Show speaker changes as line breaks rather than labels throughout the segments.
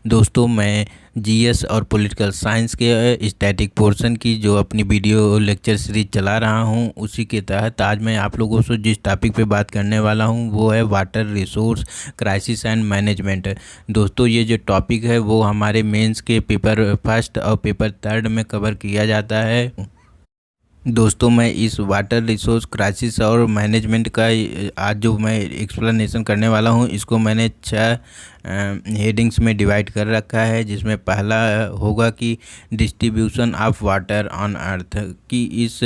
दोस्तों मैं जीएस और पॉलिटिकल साइंस के स्टैटिक पोर्शन की जो अपनी वीडियो लेक्चर सीरीज चला रहा हूं, उसी के तहत आज मैं आप लोगों से जिस टॉपिक पे बात करने वाला हूं वो है water resource crisis and management. दोस्तों ये जो टॉपिक है वो हमारे मेंस के पेपर फर्स्ट और पेपर थर्ड में कवर किया जाता है। दोस्तों मैं इस वाटर रिसोर्स क्राइसिस और मैनेजमेंट का आज जो मैं एक्सप्लेनेशन करने वाला हूं, इसको मैंने 6 हेडिंग्स में डिवाइड कर रखा है। जिसमें पहला होगा कि distribution of water on earth, कि इस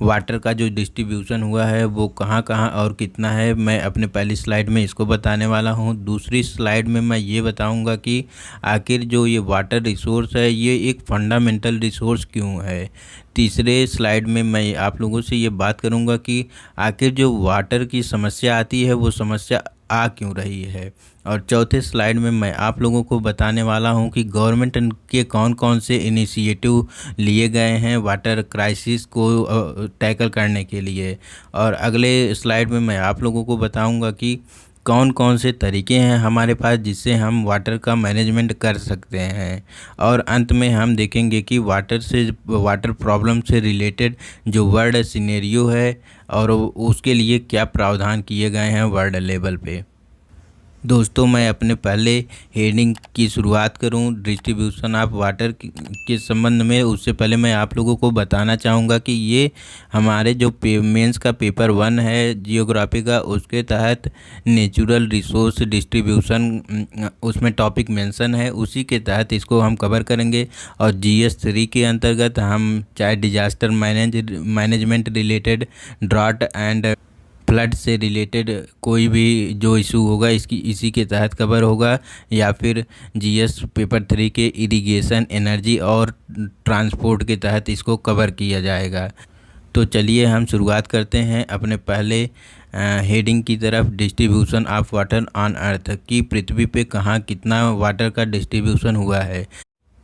वाटर का जो डिस्ट्रीब्यूशन हुआ है वो कहां कहां और कितना है, मैं अपने पहली स्लाइड में इसको बताने वाला हूं। दूसरी स्लाइड में मैं ये बताऊंगा कि आखिर जो ये वाटर रिसोर्स है ये एक फंडामेंटल रिसोर्स क्यों है। तीसरे स्लाइड में मैं आप लोगों से ये बात करूंगा कि आखिर जो वाटर की समस्या आती है वो समस्या आ क्यों रही है। और चौथे स्लाइड में मैं आप लोगों को बताने वाला हूं कि गवर्नमेंट के कौन कौन से इनिशिएटिव लिए गए हैं वाटर क्राइसिस को टैकल करने के लिए। और अगले स्लाइड में मैं आप लोगों को बताऊंगा कि कौन कौन से तरीके हैं हमारे पास जिससे हम वाटर का मैनेजमेंट कर सकते हैं। और अंत में हम देखेंगे कि वाटर प्रॉब्लम से रिलेटेड जो वर्ल्ड सिनेरियो है और उसके लिए क्या प्रावधान किए गए हैं वर्ल्ड लेवल पे। दोस्तों मैं अपने पहले हेडिंग की शुरुआत करूं डिस्ट्रीब्यूशन ऑफ वाटर के संबंध में, उससे पहले मैं आप लोगों को बताना चाहूँगा कि ये हमारे जो मेंस का पेपर 1 है जियोग्राफी का, उसके तहत नेचुरल रिसोर्स डिस्ट्रीब्यूशन उसमें टॉपिक मेंशन है, उसी के तहत इसको हम कवर करेंगे। और जीएस 3 के अंतर्गत हम चाहे disaster management related, drought and flood से रिलेटेड कोई भी जो इशू होगा इसी के तहत कवर होगा, या फिर जीएस पेपर 3 के इरिगेशन, एनर्जी और ट्रांसपोर्ट के तहत इसको कवर किया जाएगा। तो चलिए हम शुरुआत करते हैं अपने पहले हेडिंग की तरफ, distribution of water on earth, की पृथ्वी पे कहाँ कितना वाटर का डिस्ट्रीब्यूशन हुआ है।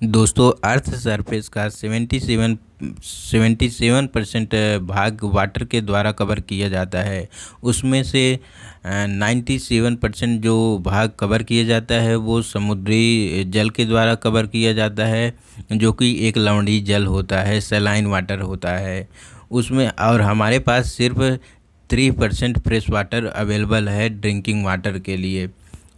दोस्तों अर्थ सरफेस का 77% भाग वाटर के द्वारा कवर किया जाता है। उसमें से 97% जो भाग कवर किया जाता है वो समुद्री जल के द्वारा कवर किया जाता है, जो कि एक लवणीय जल होता है, सैलाइन वाटर होता है उसमें। और हमारे पास सिर्फ 3% फ्रेश वाटर अवेलेबल है ड्रिंकिंग वाटर के लिए,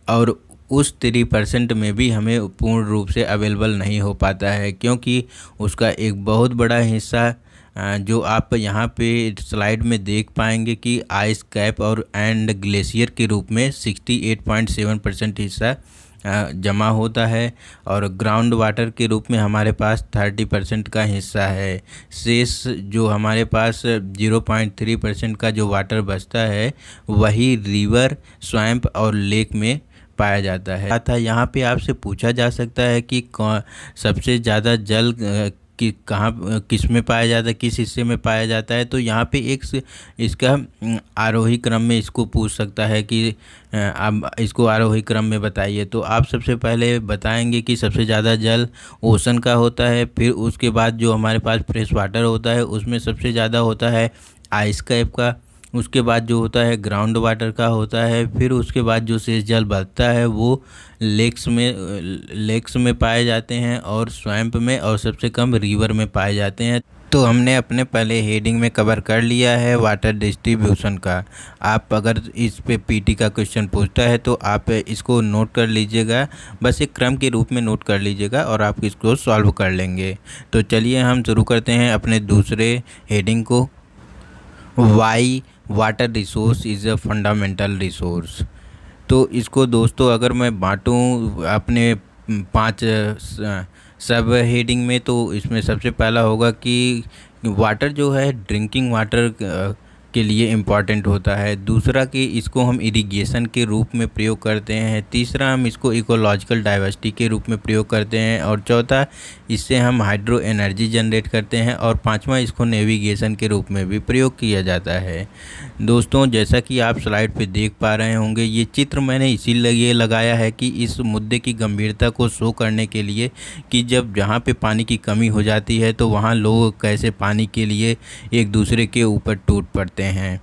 और उस 3% में भी हमें पूर्ण रूप से अवेलेबल नहीं हो पाता है, क्योंकि उसका एक बहुत बड़ा हिस्सा जो आप यहाँ पे स्लाइड में देख पाएंगे कि आइस कैप और एंड ग्लेशियर के रूप में 68.7% हिस्सा जमा होता है, और ग्राउंड वाटर के रूप में हमारे पास 30% का हिस्सा है। शेष जो हमारे पास 0.3% का जो वाटर बचता है वही रिवर, स्वैम्प और लेक में पाया जाता है। यहाँ पे आपसे पूछा जा सकता है कि सबसे ज़्यादा जल कि कहाँ किस में पाया जाता है, किस हिस्से में पाया जाता है। तो यहाँ पे इसका आरोही क्रम में इसको पूछ सकता है कि आप इसको आरोही क्रम में बताइए। तो आप सबसे पहले बताएंगे कि सबसे ज़्यादा जल ओशन का होता है, फिर उसके बाद जो हमारे पास फ्रेश वाटर होता है उसमें सबसे ज़्यादा होता है आइस कैप का, उसके बाद जो होता है ग्राउंड वाटर का होता है, फिर उसके बाद जो शेष जल बचता है वो लेक्स में पाए जाते हैं और स्वैम्प में, और सबसे कम रिवर में पाए जाते हैं। तो हमने अपने पहले हेडिंग में कवर कर लिया है वाटर डिस्ट्रीब्यूशन का। आप अगर इस पे पीटी का क्वेश्चन पूछता है तो आप इसको नोट कर लीजिएगा, बस एक क्रम के रूप में नोट कर लीजिएगा और आप इसको सॉल्व कर लेंगे। तो चलिए हम शुरू करते हैं अपने दूसरे हेडिंग को, Y water resource is a fundamental resource. तो इसको दोस्तों अगर मैं बांटूं अपने 5 सब हेडिंग में, तो इसमें सबसे पहला होगा कि वाटर जो है ड्रिंकिंग वाटर के लिए इम्पॉर्टेंट होता है। दूसरा कि इसको हम इरिगेशन के रूप में प्रयोग करते हैं। तीसरा हम इसको इकोलॉजिकल डाइवर्सिटी के रूप में प्रयोग करते हैं। और चौथा इससे हम हाइड्रो एनर्जी जनरेट करते हैं। और पांचवा इसको नेविगेशन के रूप में भी प्रयोग किया जाता है। दोस्तों जैसा कि आप स्लाइड पे देख पा रहे होंगे, ये चित्र मैंने इसीलिए लगाया है कि इस मुद्दे की गंभीरता को शो करने के लिए कि जब जहाँ पे पानी की कमी हो जाती है तो वहाँ लोग कैसे पानी के लिए एक दूसरे के ऊपर टूट पड़ते हैं।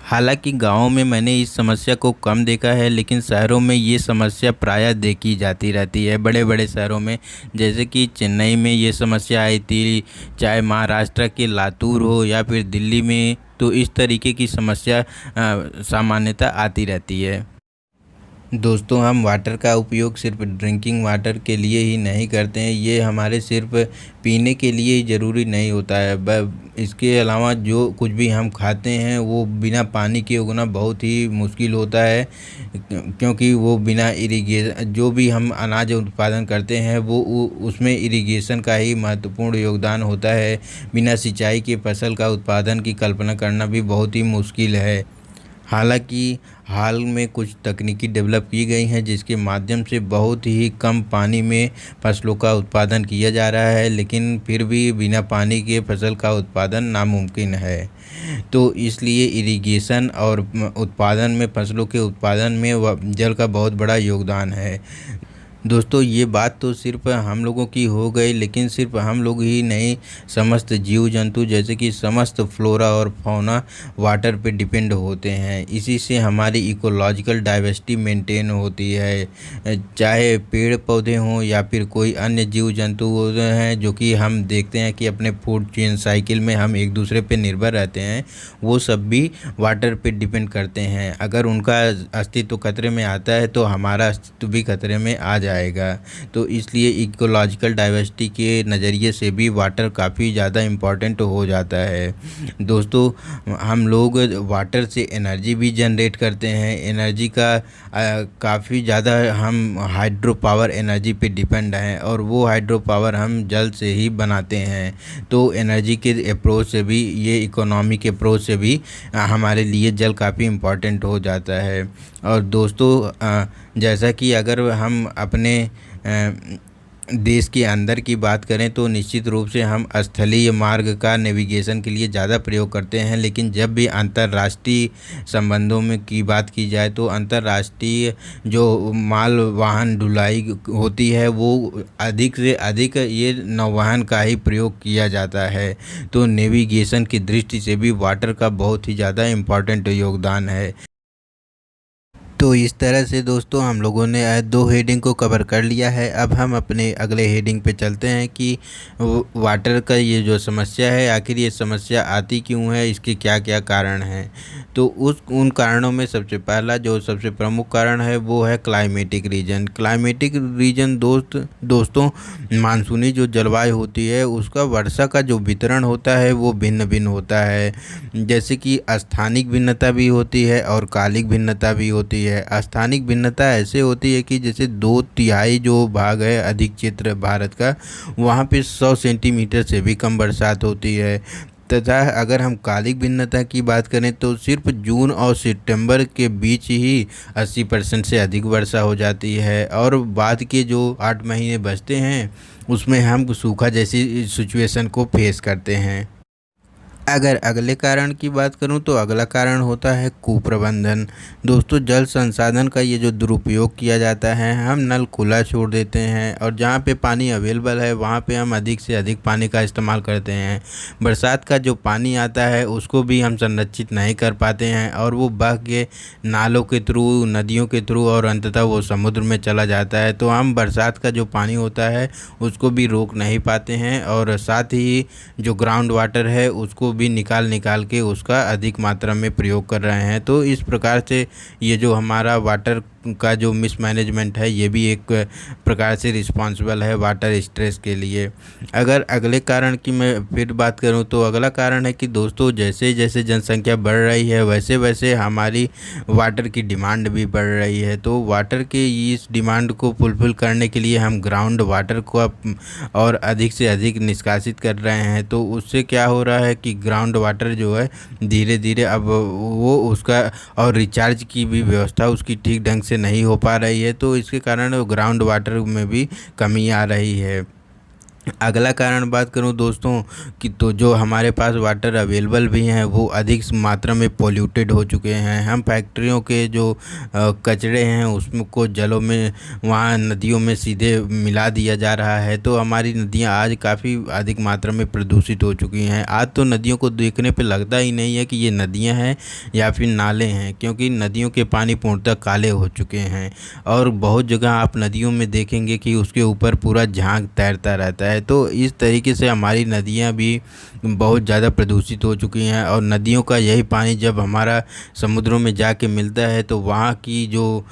हालांकि गाँव में मैंने इस समस्या को कम देखा है, लेकिन शहरों में ये समस्या प्रायः देखी जाती रहती है। बड़े बड़े शहरों में, जैसे कि चेन्नई में ये समस्या आई थी, चाहे महाराष्ट्र के लातूर हो या फिर दिल्ली में, तो इस तरीके की समस्या सामान्यतः आती रहती है। दोस्तों, हम वाटर का उपयोग सिर्फ ड्रिंकिंग वाटर के लिए ही नहीं करते हैं। ये हमारे सिर्फ पीने के लिए ही ज़रूरी नहीं होता है। इसके अलावा जो कुछ भी हम खाते हैं वो बिना पानी के उगना बहुत ही मुश्किल होता है, क्योंकि वो बिना इरिगेशन, जो भी हम अनाज उत्पादन करते हैं वो उसमें इरिगेशन का ही महत्वपूर्ण योगदान होता है। बिना सिंचाई के फसल का उत्पादन की कल्पना करना भी बहुत ही मुश्किल है। हालांकि हाल में कुछ तकनीकी डेवलप की गई हैं जिसके माध्यम से बहुत ही कम पानी में फसलों का उत्पादन किया जा रहा है, लेकिन फिर भी बिना पानी के फसल का उत्पादन नामुमकिन है। तो इसलिए इरिगेशन और उत्पादन में, फसलों के उत्पादन में जल का बहुत बड़ा योगदान है। दोस्तों, ये बात तो सिर्फ हम लोगों की हो गई, लेकिन सिर्फ हम लोग ही नहीं, समस्त जीव जंतु जैसे कि समस्त फ्लोरा और फौना वाटर पे डिपेंड होते हैं। इसी से हमारी इकोलॉजिकल डाइवर्सिटी मेंटेन होती है। चाहे पेड़ पौधे हों या फिर कोई अन्य जीव जंतु हैं, जो कि हम देखते हैं कि अपने फूड चेन साइकिल में हम एक दूसरे पे निर्भर रहते हैं, वो सब भी वाटर पे डिपेंड करते हैं। अगर उनका अस्तित्व खतरे में आता है तो हमारा अस्तित्व भी खतरे में आ जाएगा। तो इसलिए इकोलॉजिकल डाइवर्सिटी के नज़रिए से भी वाटर काफ़ी ज़्यादा इम्पॉर्टेंट हो जाता है। दोस्तों, हम लोग वाटर से एनर्जी भी जनरेट करते हैं। एनर्जी का काफ़ी ज़्यादा हम हाइड्रो पावर एनर्जी पे डिपेंड हैं, और वो हाइड्रो पावर हम जल से ही बनाते हैं। तो एनर्जी के अप्रोच से भी, ये इकोनॉमिक अप्रोच से भी हमारे लिए जल काफ़ी इम्पॉर्टेंट हो जाता है। और दोस्तों, जैसा कि अगर हम अपने देश के अंदर की बात करें तो निश्चित रूप से हम स्थलीय मार्ग का नेविगेशन के लिए ज़्यादा प्रयोग करते हैं, लेकिन जब भी अंतर्राष्ट्रीय संबंधों में की बात की जाए तो अंतर्राष्ट्रीय जो माल वाहन ढुलाई होती है वो अधिक से अधिक ये नौवहन का ही प्रयोग किया जाता है। तो नेविगेशन की दृष्टि से भी वाटर का बहुत ही ज़्यादा इम्पॉर्टेंट योगदान है। तो इस तरह से दोस्तों, हम लोगों ने दो हेडिंग को कवर कर लिया है। अब हम अपने अगले हेडिंग पे चलते हैं कि वाटर का ये जो समस्या है, आखिर ये समस्या आती क्यों है, इसके क्या क्या कारण हैं। तो उन कारणों में सबसे पहला, जो सबसे प्रमुख कारण है, वो है क्लाइमेटिक रीजन। क्लाइमेटिक रीजन दोस्तों, मानसूनी जो जलवायु होती है उसका वर्षा का जो वितरण होता है वो भिन्न भिन्न होता है। जैसे कि स्थानिक भिन्नता भी होती है और कालिक भिन्नता भी होती है। स्थानिक भिन्नता ऐसे होती है कि जैसे 2/3 जो भाग है अधिक क्षेत्र भारत का, वहाँ पे 100 सेंटीमीटर से भी कम बरसात होती है। तथा अगर हम कालिक भिन्नता की बात करें तो सिर्फ जून और सितंबर के बीच ही 80% से अधिक वर्षा हो जाती है, और बाद के जो 8 महीने बचते हैं उसमें हम सूखा जैसी सिचुएशन को फेस करते हैं। अगर अगले कारण की बात करूं तो अगला कारण होता है कुप्रबंधन। दोस्तों, जल संसाधन का ये जो दुरुपयोग किया जाता है, हम नल खुला छोड़ देते हैं और जहाँ पे पानी अवेलेबल है वहाँ पे हम अधिक से अधिक पानी का इस्तेमाल करते हैं। बरसात का जो पानी आता है उसको भी हम संरक्षित नहीं कर पाते हैं, और वो बह के नालों के थ्रू, नदियों के थ्रू और अंततः वो समुद्र में चला जाता है। तो हम बरसात का जो पानी होता है उसको भी रोक नहीं पाते हैं, और साथ ही जो ग्राउंड वाटर है उसको भी निकाल के उसका अधिक मात्रा में प्रयोग कर रहे हैं। तो इस प्रकार से ये जो हमारा वाटर का जो मिसमैनेजमेंट है, ये भी एक प्रकार से रिस्पॉन्सिबल है वाटर स्ट्रेस के लिए। अगर अगले कारण की मैं फिर बात करूं तो अगला कारण है कि दोस्तों, जैसे जैसे जनसंख्या बढ़ रही है वैसे वैसे हमारी वाटर की डिमांड भी बढ़ रही है। तो वाटर के इस डिमांड को फुलफ़िल करने के लिए हम ग्राउंड वाटर को और अधिक से अधिक निष्कासित कर रहे हैं। तो उससे क्या हो रहा है कि ग्राउंड वाटर जो है धीरे धीरे अब वो उसका और रिचार्ज की भी व्यवस्था उसकी ठीक ढंग से नहीं हो पा रही है। तो इसके कारण ग्राउंड वाटर में भी कमी आ रही है। अगला कारण बात करूं दोस्तों कि तो जो हमारे पास वाटर अवेलेबल भी हैं वो अधिक मात्रा में पोल्यूटेड हो चुके हैं। हम फैक्ट्रियों के जो कचरे हैं उसमें को जलों में, वहाँ नदियों में सीधे मिला दिया जा रहा है, तो हमारी नदियां आज काफ़ी अधिक मात्रा में प्रदूषित हो चुकी हैं। आज तो नदियों को देखने पे लगता ही नहीं है कि ये नदियां हैं या फिर नाले हैं, क्योंकि नदियों के पानी पूर्णतः काले हो चुके हैं। और बहुत जगह आप नदियों में देखेंगे कि उसके ऊपर पूरा झाग तैरता रहता है। तो इस तरीके से हमारी नदियाँ भी बहुत ज़्यादा प्रदूषित हो चुकी हैं। और नदियों का यही पानी जब हमारा समुद्रों में जाके मिलता है तो वहाँ की जो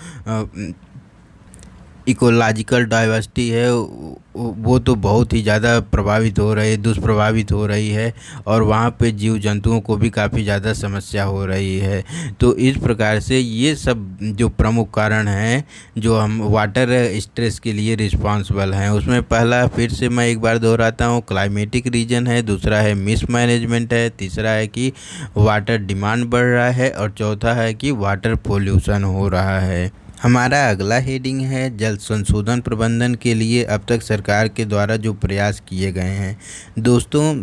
इकोलॉजिकल डाइवर्सिटी है वो तो बहुत ही ज़्यादा प्रभावित हो रही है, दुष्प्रभावित हो रही है। और वहाँ पे जीव जंतुओं को भी काफ़ी ज़्यादा समस्या हो रही है। तो इस प्रकार से ये सब जो प्रमुख कारण हैं जो हम वाटर स्ट्रेस के लिए रिस्पॉन्सिबल हैं, उसमें पहला फिर से मैं एक बार दोहराता हूँ, क्लाइमेटिक रीजन है, दूसरा है मिसमैनेजमेंट है, तीसरा है कि वाटर डिमांड बढ़ रहा है, और चौथा है कि वाटर पोल्यूशन हो रहा है। हमारा अगला हेडिंग है जल संशोधन प्रबंधन के लिए अब तक सरकार के द्वारा जो प्रयास किए गए हैं। दोस्तों,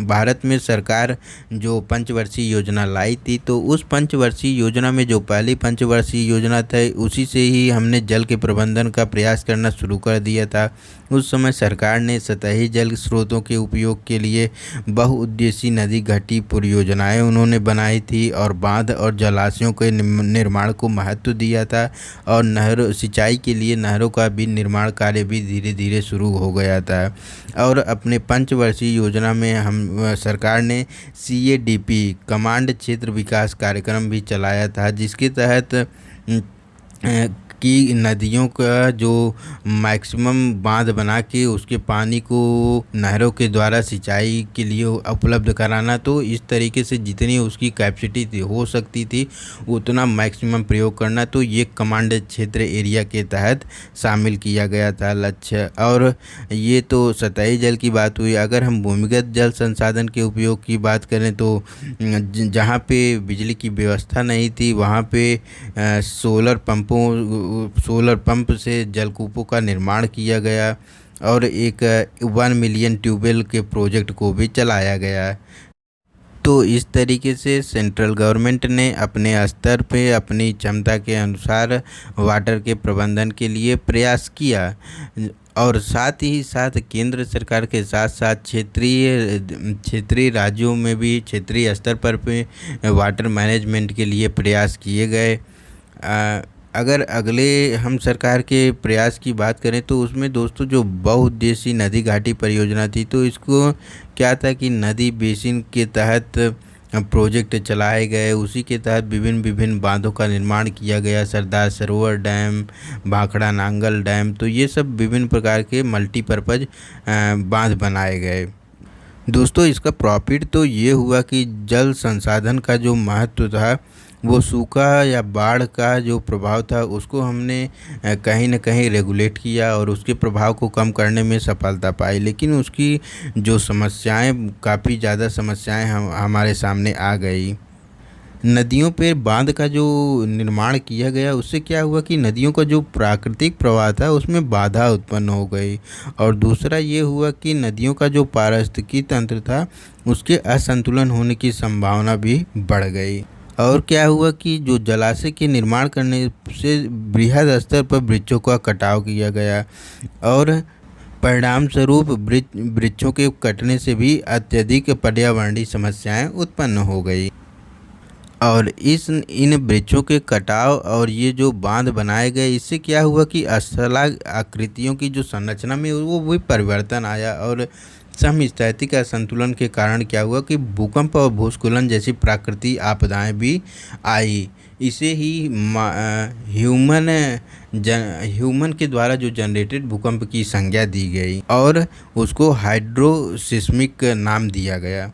भारत में सरकार जो पंचवर्षीय योजना लाई थी, तो उस पंचवर्षीय योजना में जो पहली पंचवर्षीय योजना थी उसी से ही हमने जल के प्रबंधन का प्रयास करना शुरू कर दिया था। उस समय सरकार ने सतही जल स्रोतों के उपयोग के लिए बहुउद्देशीय नदी घाटी परियोजनाएं उन्होंने बनाई थी, और बांध और जलाशयों के निर्माण को महत्व दिया था। और नहरों सिंचाई के लिए नहरों का भी निर्माण कार्य भी धीरे धीरे शुरू हो गया था। और अपने पंचवर्षीय योजना में हम सरकार ने CADP कमांड क्षेत्र विकास कार्यक्रम भी चलाया था, जिसके तहत कि नदियों का जो मैक्सिमम बांध बना के उसके पानी को नहरों के द्वारा सिंचाई के लिए उपलब्ध कराना। तो इस तरीके से जितनी उसकी कैपेसिटी थी हो सकती थी उतना मैक्सिमम प्रयोग करना। तो ये कमांड क्षेत्र एरिया के तहत शामिल किया गया था लक्ष्य। और ये तो सतही जल की बात हुई। अगर हम भूमिगत जल संसाधन के उपयोग की बात करें तो जहाँ पे बिजली की व्यवस्था नहीं थी वहाँ पे सोलर पंप से जलकूपों का निर्माण किया गया, और एक 1 मिलियन ट्यूबवेल के प्रोजेक्ट को भी चलाया गया। तो इस तरीके से सेंट्रल गवर्नमेंट ने अपने स्तर पे अपनी क्षमता के अनुसार वाटर के प्रबंधन के लिए प्रयास किया। और साथ ही साथ केंद्र सरकार के साथ साथ क्षेत्रीय राज्यों में भी क्षेत्रीय स्तर पर भी वाटर मैनेजमेंट के लिए प्रयास किए गए। अगर अगले हम सरकार के प्रयास की बात करें तो उसमें दोस्तों जो बहुउद्देशीय नदी घाटी परियोजना थी, तो इसको क्या था कि नदी बेसिन के तहत प्रोजेक्ट चलाए गए। उसी के तहत विभिन्न विभिन्न बांधों का निर्माण किया गया, सरदार सरोवर डैम, भाखड़ा नांगल डैम। तो ये सब विभिन्न प्रकार के मल्टीपर्पज़ बांध बनाए गए। दोस्तों, इसका प्रॉफिट तो ये हुआ कि जल संसाधन का जो महत्व था, वो सूखा या बाढ़ का जो प्रभाव था उसको हमने कहीं न कहीं रेगुलेट किया और उसके प्रभाव को कम करने में सफलता पाई। लेकिन उसकी जो समस्याएं, काफ़ी ज़्यादा समस्याएं हमारे सामने आ गई। नदियों पे बांध का जो निर्माण किया गया उससे क्या हुआ कि नदियों का जो प्राकृतिक प्रवाह था उसमें बाधा उत्पन्न हो गई। और दूसरा ये हुआ कि नदियों का जो पारिस्थितिकी तंत्र था उसके असंतुलन होने की संभावना भी बढ़ गई। और क्या हुआ कि जो जलाशय के निर्माण करने से बृहद स्तर पर वृक्षों का कटाव किया गया, और परिणाम स्वरूप वृक्षों के कटने से भी अत्यधिक पर्यावरणीय समस्याएं उत्पन्न हो गई। और इन वृक्षों के कटाव और ये जो बांध बनाए गए, इससे क्या हुआ कि स्थलाकृतियों आकृतियों की जो संरचना में वो भी परिवर्तन आया। और समस्थैतिक असंतुलन के कारण क्या हुआ कि भूकंप और भूस्खलन जैसी प्राकृतिक आपदाएं भी आई। इसे ही ह्यूमन के द्वारा जो जनरेटेड भूकंप की संज्ञा दी गई और उसको हाइड्रोसिस्मिक नाम दिया गया।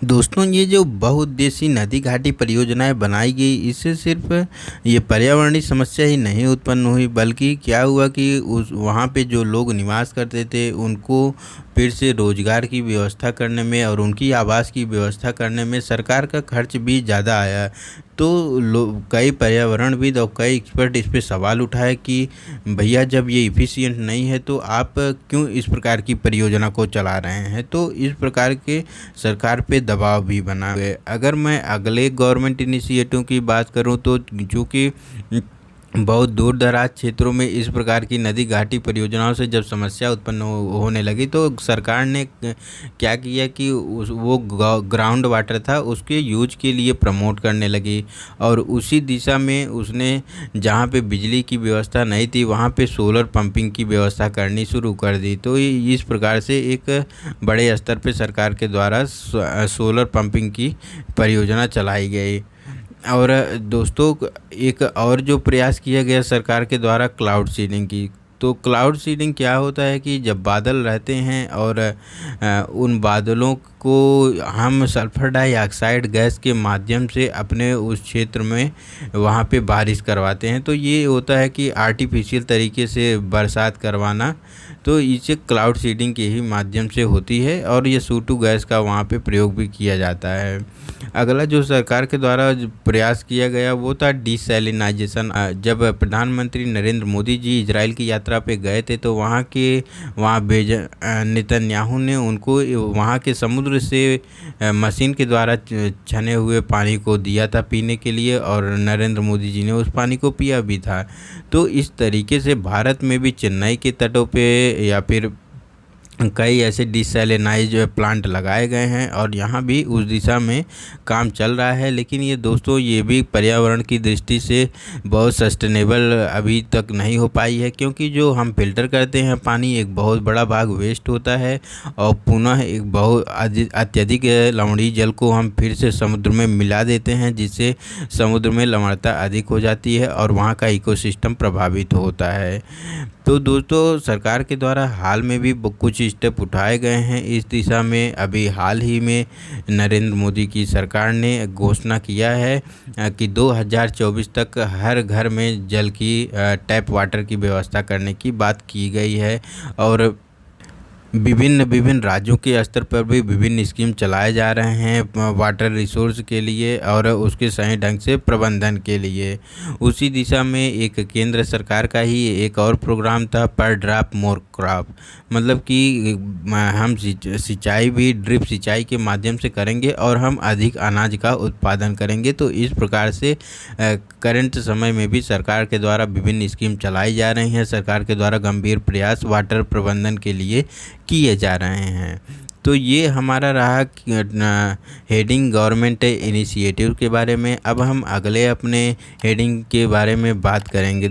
दोस्तों, ये जो बहुउद्देशीय नदी घाटी परियोजनाएं बनाई गई, इससे सिर्फ ये पर्यावरणीय समस्या ही नहीं उत्पन्न हुई, बल्कि क्या हुआ कि उस वहाँ पे जो लोग निवास करते थे उनको फिर से रोज़गार की व्यवस्था करने में और उनकी आवास की व्यवस्था करने में सरकार का खर्च भी ज़्यादा आया। तो कई पर्यावरणविद और कई एक्सपर्ट इस पे सवाल उठाए कि भैया जब ये इफ़िशिएंट नहीं है तो आप क्यों इस प्रकार की परियोजना को चला रहे हैं। तो इस प्रकार के सरकार पे दबाव भी बना है। अगर मैं अगले गवर्नमेंट इनिशिएटिव की बात करूं तो जो कि बहुत दूर दराज क्षेत्रों में इस प्रकार की नदी घाटी परियोजनाओं से जब समस्या उत्पन्न होने लगी तो सरकार ने क्या किया कि वो ग्राउंड वाटर था उसके यूज के लिए प्रमोट करने लगी और उसी दिशा में उसने जहाँ पे बिजली की व्यवस्था नहीं थी वहाँ पे सोलर पंपिंग की व्यवस्था करनी शुरू कर दी। तो इस प्रकार से एक बड़े स्तर पे सरकार के द्वारा सोलर पंपिंग की परियोजना चलाई गई। और दोस्तों एक और जो प्रयास किया गया सरकार के द्वारा क्लाउड सीडिंग की। तो क्लाउड सीडिंग क्या होता है कि जब बादल रहते हैं और उन बादलों को हम सल्फर डाइऑक्साइड गैस के माध्यम से अपने उस क्षेत्र में वहाँ पे बारिश करवाते हैं। तो ये होता है कि आर्टिफिशियल तरीके से बरसात करवाना। तो इसे क्लाउड सीडिंग के ही माध्यम से होती है और ये CO2 गैस का वहाँ पे प्रयोग भी किया जाता है। अगला जो सरकार के द्वारा प्रयास किया गया वो था डिसैलिनाइजेशन। जब प्रधानमंत्री नरेंद्र मोदी जी इजराइल की यात्रा पे गए थे तो वहाँ नेतन्याहू ने उनको वहाँ के समुद्र से मशीन के द्वारा छने हुए पानी को दिया था पीने के लिए और नरेंद्र मोदी जी ने उस पानी को पिया भी था। तो इस तरीके से भारत में भी चेन्नई के तटों पे या फिर कई ऐसे डिसैलिनाइज प्लांट लगाए गए हैं और यहाँ भी उस दिशा में काम चल रहा है। लेकिन ये दोस्तों ये भी पर्यावरण की दृष्टि से बहुत सस्टेनेबल अभी तक नहीं हो पाई है, क्योंकि जो हम फिल्टर करते हैं पानी एक बहुत बड़ा भाग वेस्ट होता है और पुनः एक बहुत अत्यधिक लवणीय जल को हम फिर से समुद्र में मिला देते हैं, जिससे समुद्र में लवणता अधिक हो जाती है और वहाँ का इकोसिस्टम प्रभावित होता है। तो दोस्तों सरकार के द्वारा हाल में भी कुछ स्टेप उठाए गए हैं इस दिशा में। अभी हाल ही में नरेंद्र मोदी की सरकार ने घोषणा किया है कि 2024 तक हर घर में जल की टैप वाटर की व्यवस्था करने की बात की गई है और विभिन्न राज्यों के स्तर पर भी विभिन्न स्कीम चलाए जा रहे हैं वाटर रिसोर्स के लिए और उसके सही ढंग से प्रबंधन के लिए। उसी दिशा में एक केंद्र सरकार का ही एक और प्रोग्राम था पर ड्रॉप मोर क्रॉप, मतलब कि हम सिंचाई भी ड्रिप सिंचाई के माध्यम से करेंगे और हम अधिक अनाज का उत्पादन करेंगे। तो इस प्रकार से करंट समय में भी सरकार के द्वारा विभिन्न स्कीम चलाई जा रही हैं। सरकार के द्वारा गंभीर प्रयास वाटर प्रबंधन के लिए किए जा रहे हैं। तो ये हमारा रहा हेडिंग गवर्नमेंट इनिशिएटिव के बारे में। अब हम अगले अपने हेडिंग के बारे में बात करेंगे।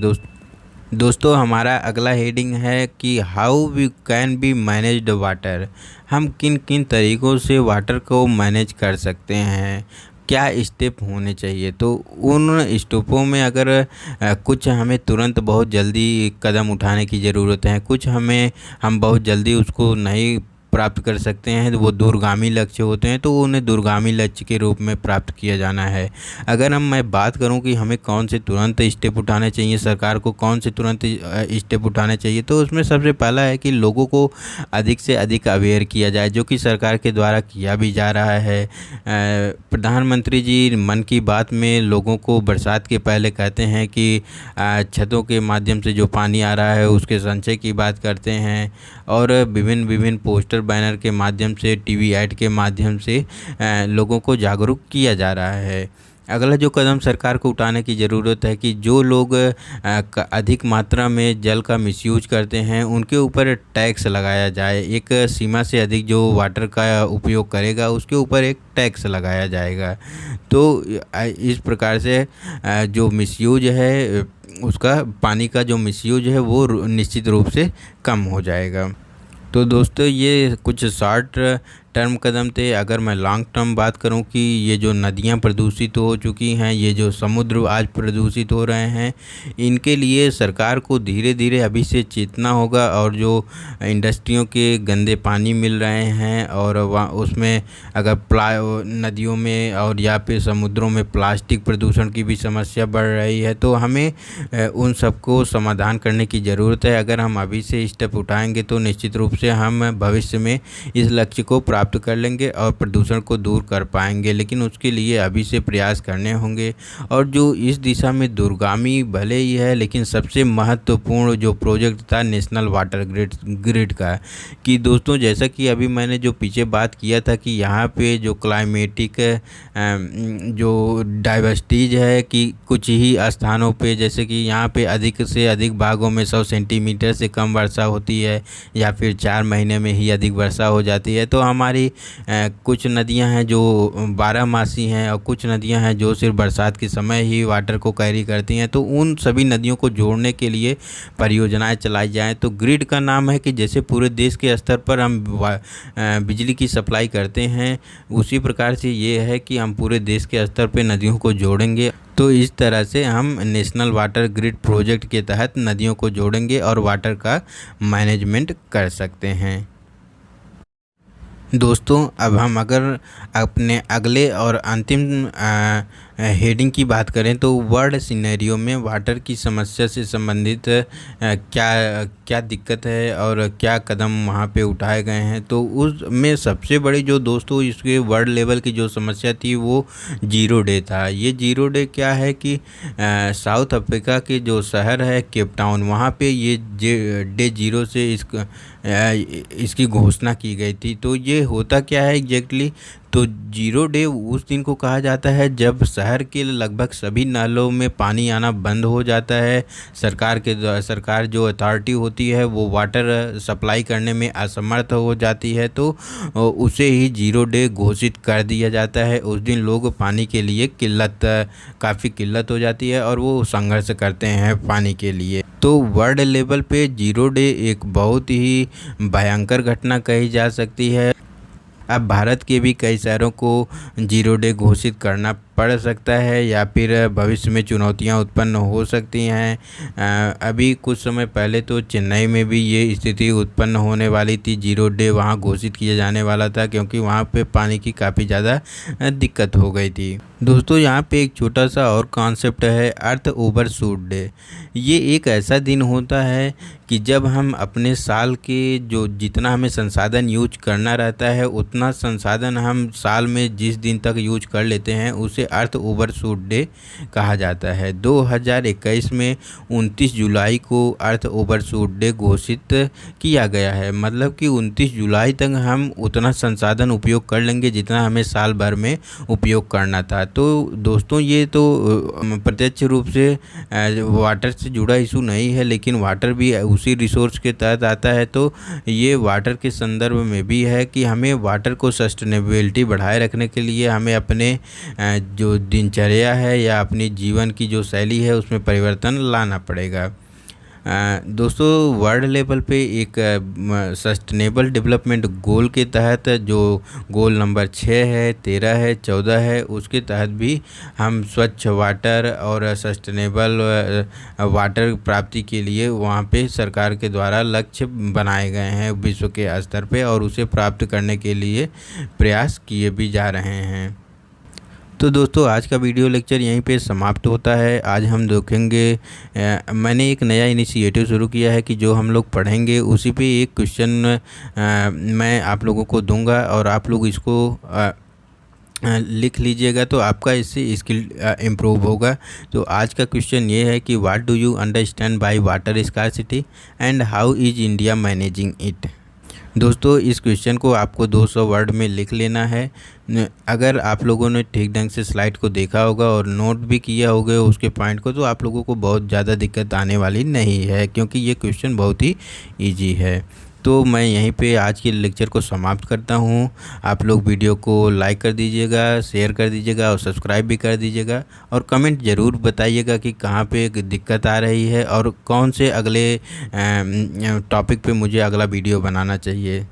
दोस्तों हमारा अगला हेडिंग है कि how we can be managed water. हम किन किन तरीक़ों से वाटर को मैनेज कर सकते हैं, क्या स्टेप होने चाहिए। तो उन स्टेपों में अगर कुछ हमें तुरंत बहुत जल्दी कदम उठाने की ज़रूरत है, कुछ हम बहुत जल्दी उसको नहीं प्राप्त कर सकते हैं, तो वो दूरगामी लक्ष्य होते हैं, तो उन्हें दूरगामी लक्ष्य के रूप में प्राप्त किया जाना है। अगर मैं बात करूं कि हमें कौन से तुरंत स्टेप उठाने चाहिए, सरकार को कौन से तुरंत स्टेप उठाने चाहिए, तो उसमें सबसे पहला है कि लोगों को अधिक से अधिक अवेयर किया जाए, जो कि सरकार के द्वारा किया भी जा रहा है। प्रधानमंत्री जी मन की बात में लोगों को बरसात के पहले कहते हैं कि छतों के माध्यम से जो पानी आ रहा है उसके संचय की बात करते हैं और विभिन्न पोस्टर बैनर के माध्यम से, टीवी ऐड के माध्यम से लोगों को जागरूक किया जा रहा है। अगला जो कदम सरकार को उठाने की ज़रूरत है कि जो लोग अधिक मात्रा में जल का मिसयूज करते हैं उनके ऊपर टैक्स लगाया जाए। एक सीमा से अधिक जो वाटर का उपयोग करेगा उसके ऊपर एक टैक्स लगाया जाएगा। तो इस प्रकार से जो मिसयूज है उसका, पानी का जो मिसयूज है वो निश्चित रूप से कम हो जाएगा। तो दोस्तों ये कुछ शॉर्ट टर्म कदम थे। अगर मैं लॉन्ग टर्म बात करूं कि ये जो नदियां प्रदूषित हो चुकी हैं, ये जो समुद्र आज प्रदूषित हो रहे हैं, इनके लिए सरकार को धीरे धीरे अभी से चेतना होगा। और जो इंडस्ट्रियों के गंदे पानी मिल रहे हैं और वहाँ उसमें अगर नदियों में और या फिर समुद्रों में प्लास्टिक प्रदूषण की भी समस्या बढ़ रही है, तो हमें उन सबको समाधान करने की ज़रूरत है। अगर हम अभी से स्टेप उठाएंगे तो निश्चित रूप से हम भविष्य में इस लक्ष्य को प्राप्त कर लेंगे और प्रदूषण को दूर कर पाएंगे। लेकिन उसके लिए अभी से प्रयास करने होंगे। और जो इस दिशा में दूरगामी भले ही है, लेकिन सबसे महत्वपूर्ण जो प्रोजेक्ट था नेशनल वाटर ग्रिड का, कि दोस्तों जैसा कि अभी मैंने जो पीछे बात किया था कि यहाँ पे जो क्लाइमेटिक जो डाइवर्सिटीज है कि कुछ ही स्थानों पे, जैसे कि यहाँ पे अधिक से अधिक भागों में 100 सेंटीमीटर से कम वर्षा होती है या फिर 4 महीने में ही अधिक वर्षा हो जाती है। तो हमारी कुछ नदियाँ हैं जो 12 मासी हैं और कुछ नदियाँ हैं जो सिर्फ बरसात के समय ही वाटर को कैरी करती हैं। तो उन सभी नदियों को जोड़ने के लिए परियोजनाएं चलाई जाएं। तो ग्रिड का नाम है कि जैसे पूरे देश के स्तर पर हम बिजली की सप्लाई करते हैं, उसी प्रकार से ये है कि हम पूरे देश के स्तर पर नदियों को जोड़ेंगे। तो इस तरह से हम नेशनल वाटर ग्रिड प्रोजेक्ट के तहत नदियों को जोड़ेंगे और वाटर का मैनेजमेंट कर सकते हैं। दोस्तों अब हम अगर अपने अगले और अंतिम हेडिंग की बात करें तो वर्ल्ड सिनेरियो में वाटर की समस्या से संबंधित क्या क्या दिक्कत है और क्या कदम वहाँ पे उठाए गए हैं। तो उसमें सबसे बड़ी जो दोस्तों इसके वर्ल्ड लेवल की जो समस्या थी वो जीरो डे था। ये जीरो डे क्या है कि साउथ अफ्रीका के जो शहर है केप टाउन, वहाँ पे ये डे जीरो से इसकी घोषणा की गई थी। तो ये होता क्या है एग्जैक्टली, तो जीरो डे उस दिन को कहा जाता है जब शहर के लगभग सभी नालों में पानी आना बंद हो जाता है। सरकार जो अथॉरिटी होती है वो वाटर सप्लाई करने में असमर्थ हो जाती है, तो उसे ही जीरो डे घोषित कर दिया जाता है। उस दिन लोग पानी के लिए काफ़ी किल्लत हो जाती है और वो संघर्ष करते हैं पानी के लिए। तो वर्ल्ड लेवल पे जीरो डे एक बहुत ही भयंकर घटना कही जा सकती है। अब भारत के भी कई शहरों को जीरो डे घोषित करना पड़ सकता है या फिर भविष्य में चुनौतियां उत्पन्न हो सकती हैं। अभी कुछ समय पहले तो चेन्नई में भी ये स्थिति उत्पन्न होने वाली थी, जीरो डे वहां घोषित किया जाने वाला था क्योंकि वहां पे पानी की काफ़ी ज़्यादा दिक्कत हो गई थी। दोस्तों यहाँ पे एक छोटा सा और कॉन्सेप्ट है अर्थ ओवरशूट डे। ये एक ऐसा दिन होता है कि जब हम अपने साल के जो जितना हमें संसाधन यूज करना रहता है उतना संसाधन हम साल में जिस दिन तक यूज कर लेते हैं उसे अर्थ ओवरशूट डे कहा जाता है। 2021 में 29 जुलाई को अर्थ ओवरशूट डे घोषित किया गया है। मतलब कि 29 जुलाई तक हम उतना संसाधन उपयोग कर लेंगे जितना हमें साल भर में उपयोग करना था। तो दोस्तों ये तो प्रत्यक्ष रूप से वाटर से जुड़ा इशू नहीं है, लेकिन वाटर भी उसी रिसोर्स के तहत आता है। तो ये वाटर के संदर्भ में भी है कि हमें वाटर को सस्टेनेबिलिटी बढ़ाए रखने के लिए हमें अपने जो दिनचर्या है या अपनी जीवन की जो शैली है उसमें परिवर्तन लाना पड़ेगा। दोस्तों वर्ल्ड लेवल पे एक सस्टेनेबल डेवलपमेंट गोल के तहत जो गोल नंबर 6 है, 13 है, 14 है, उसके तहत भी हम स्वच्छ वाटर और सस्टेनेबल वाटर प्राप्ति के लिए वहाँ पे सरकार के द्वारा लक्ष्य बनाए गए हैं विश्व के स्तर पे और उसे प्राप्त करने के लिए प्रयास किए भी जा रहे हैं। तो दोस्तों आज का वीडियो लेक्चर यहीं पे समाप्त होता है। आज हम देखेंगे मैंने एक नया इनिशिएटिव शुरू किया है कि जो हम लोग पढ़ेंगे उसी पे एक क्वेश्चन मैं आप लोगों को दूंगा और आप लोग इसको लिख लीजिएगा तो आपका इससे स्किल इम्प्रूव होगा। तो आज का क्वेश्चन ये है कि what do you understand by water scarcity and how is India managing it. दोस्तों इस क्वेश्चन को आपको 200 वर्ड में लिख लेना है। अगर आप लोगों ने ठीक ढंग से स्लाइड को देखा होगा और नोट भी किया होगा उसके पॉइंट को, तो आप लोगों को बहुत ज़्यादा दिक्कत आने वाली नहीं है क्योंकि ये क्वेश्चन बहुत ही इजी है। तो मैं यहीं पे आज के लेक्चर को समाप्त करता हूँ। आप लोग वीडियो को लाइक कर दीजिएगा, शेयर कर दीजिएगा और सब्सक्राइब भी कर दीजिएगा और कमेंट ज़रूर बताइएगा कि कहाँ पे दिक्कत आ रही है और कौन से अगले टॉपिक पे मुझे अगला वीडियो बनाना चाहिए।